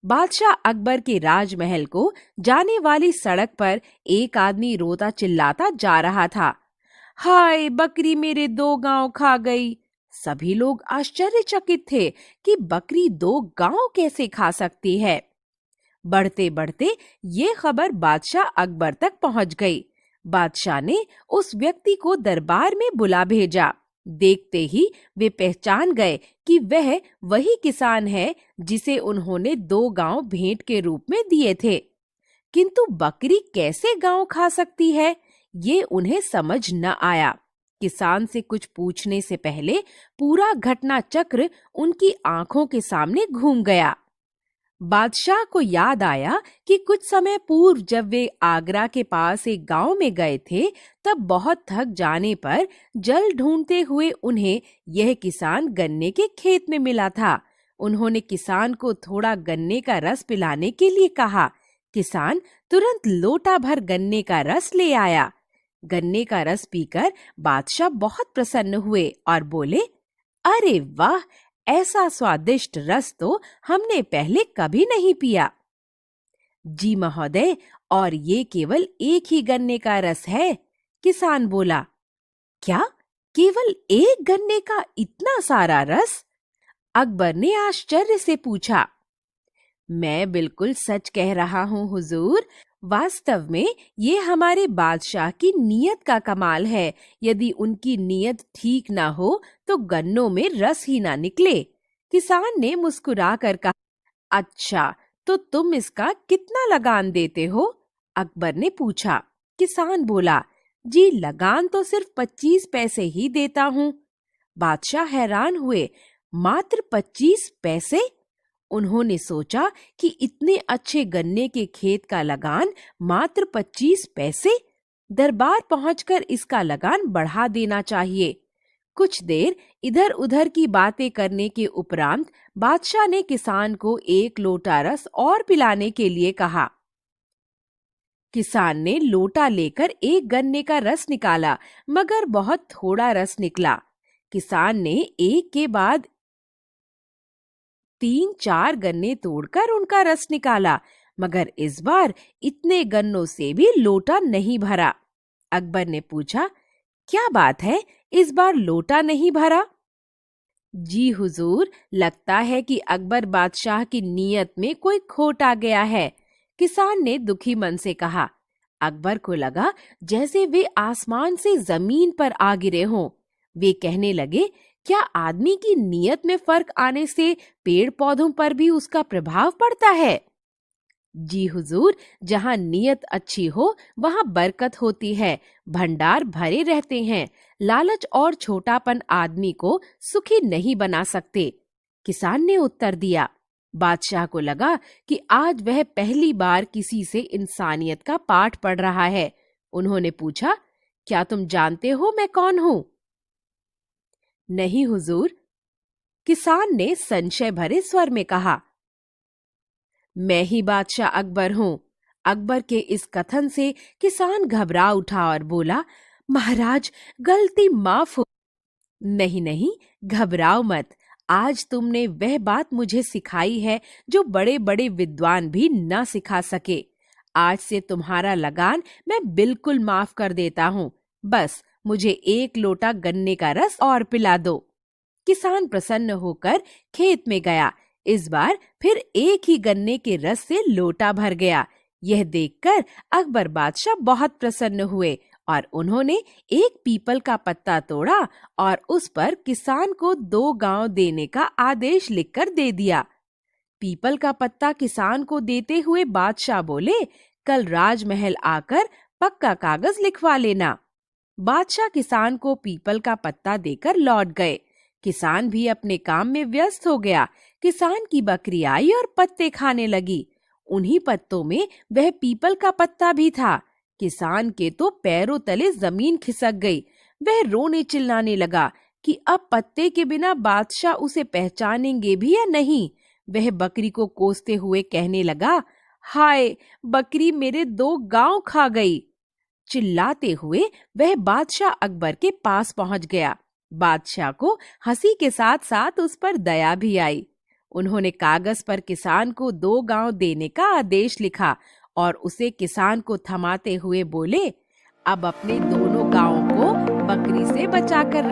बादशाह अकबर के राजमहल को जाने वाली सड़क पर एक आदमी रोता चिल्लाता जा रहा था। हाय, बकरी मेरे 2 गांव खा गई। सभी लोग आश्चर्यचकित थे कि बकरी 2 गांव कैसे खा सकती है। बढ़ते बढ़ते ये खबर बादशाह अकबर तक पहुंच गई। बादशाह ने उस व्यक्ति को दरबार में बुला भेजा। देखते ही वे पहचान गए कि वह वही किसान है जिसे उन्होंने 2 गांव भेंट के रूप में दिए थे। किंतु बकरी कैसे गांव खा सकती है, ये उन्हें समझ न आया। किसान से कुछ पूछने से पहले पूरा घटना चक्र उनकी आंखों के सामने घूम गया। बादशाह को याद आया कि कुछ समय पूर्व जब वे आगरा के पास एक गांव में गए थे, तब बहुत थक जाने पर जल ढूंढते हुए उन्हें यह किसान गन्ने के खेत में मिला था। उन्होंने किसान को थोड़ा गन्ने का रस पिलाने के लिए कहा। किसान तुरंत लोटा भर गन्ने का रस ले आया। गन्ने का रस पीकर बादशाह बहुत प्रसन्न हुए और बोले, अरे वाह, ऐसा स्वादिष्ट रस तो हमने पहले कभी नहीं पिया। जी महोदय, और ये केवल एक ही गन्ने का रस है, किसान बोला। क्या, केवल एक गन्ने का इतना सारा रस? अकबर ने आश्चर्य से पूछा। मैं बिल्कुल सच कह रहा हूँ हुजूर। वास्तव में ये हमारे बादशाह की नीयत का कमाल है। यदि उनकी नीयत ठीक ना हो तो गन्नों में रस ही ना निकले। किसान ने मुस्कुरा कर कहा, अच्छा, तो तुम इसका कितना लगान देते हो? अकबर ने पूछा। किसान बोला, जी लगान तो सिर्फ 25 पैसे ही देता हूँ। बादशाह हैरान हुए, मात्र 25 पैसे? उन्होंने सोचा कि इतने अच्छे गन्ने के खेत का लगान मात्र 25 पैसे? दरबार पहुंचकर इसका लगान बढ़ा देना चाहिए। कुछ देर इधर उधर की बातें करने के उपरांत बादशाह ने किसान को 1 लोटा रस और पिलाने के लिए कहा। किसान ने लोटा लेकर एक गन्ने का रस निकाला, मगर बहुत थोड़ा रस निकला। किसान ने एक के बाद 3-4 गन्ने तोड़कर उनका रस निकाला, मगर इस बार इतने गन्नों से भी लोटा नहीं भरा। अकबर ने पूछा, क्या बात है, इस बार लोटा नहीं भरा? जी हुजूर, लगता है कि अकबर बादशाह की नीयत में कोई खोट आ गया है, किसान ने दुखी मन से कहा। अकबर को लगा जैसे वे आसमान से जमीन पर आ गिरे हों। वे कहने लगे, क्या आदमी की नीयत में फर्क आने से पेड़ पौधों पर भी उसका प्रभाव पड़ता है? जी हुजूर, जहाँ नीयत अच्छी हो वहाँ बरकत होती है, भंडार भरे रहते हैं। लालच और छोटापन आदमी को सुखी नहीं बना सकते, किसान ने उत्तर दिया। बादशाह को लगा कि आज वह पहली बार किसी से इंसानियत का पाठ पढ़ रहा है। उन्होंने पूछा, क्या तुम जानते हो मैं कौन हूँ? नहीं हुजूर, किसान ने संशय भरे स्वर में कहा। मैं ही बादशाह अकबर हूँ। अकबर के इस कथन से किसान घबरा उठा और बोला, महाराज, गलती माफ हो। नहीं नहीं, घबराओ मत। आज तुमने वह बात मुझे सिखाई है जो बड़े बड़े विद्वान भी न सिखा सके। आज से तुम्हारा लगान मैं बिल्कुल माफ कर देता हूँ। बस मुझे 1 लोटा गन्ने का रस और पिला दो। किसान प्रसन्न होकर खेत में गया। इस बार फिर एक ही गन्ने के रस से लोटा भर गया। यह देखकर अकबर बादशाह बहुत प्रसन्न हुए और उन्होंने एक पीपल का पत्ता तोड़ा और उस पर किसान को 2 गांव देने का आदेश लिखकर दे दिया। पीपल का पत्ता किसान को देते हुए बादशाह बोले, कल राजमहल आकर पक्का कागज लिखवा लेना। बादशाह किसान को पीपल का पत्ता देकर लौट गए। किसान भी अपने काम में व्यस्त हो गया। किसान की बकरी आई और पत्ते खाने लगी। उन्हीं पत्तों में वह पीपल का पत्ता भी था। किसान के तो पैरों तले जमीन खिसक गई। वह रोने चिल्लाने लगा कि अब पत्ते के बिना बादशाह उसे पहचानेंगे भी या नहीं। वह बकरी को कोसते हुए कहने लगा, हाय, बकरी मेरे 2 गांव खा गई। चिल्लाते हुए वह बादशाह अकबर के पास पहुंच गया। बादशाह को हंसी के साथ साथ उस पर दया भी आई। उन्होंने कागज पर किसान को 2 गांव देने का आदेश लिखा और उसे किसान को थमाते हुए बोले, अब अपने दोनों गांवों को बकरी से बचाकर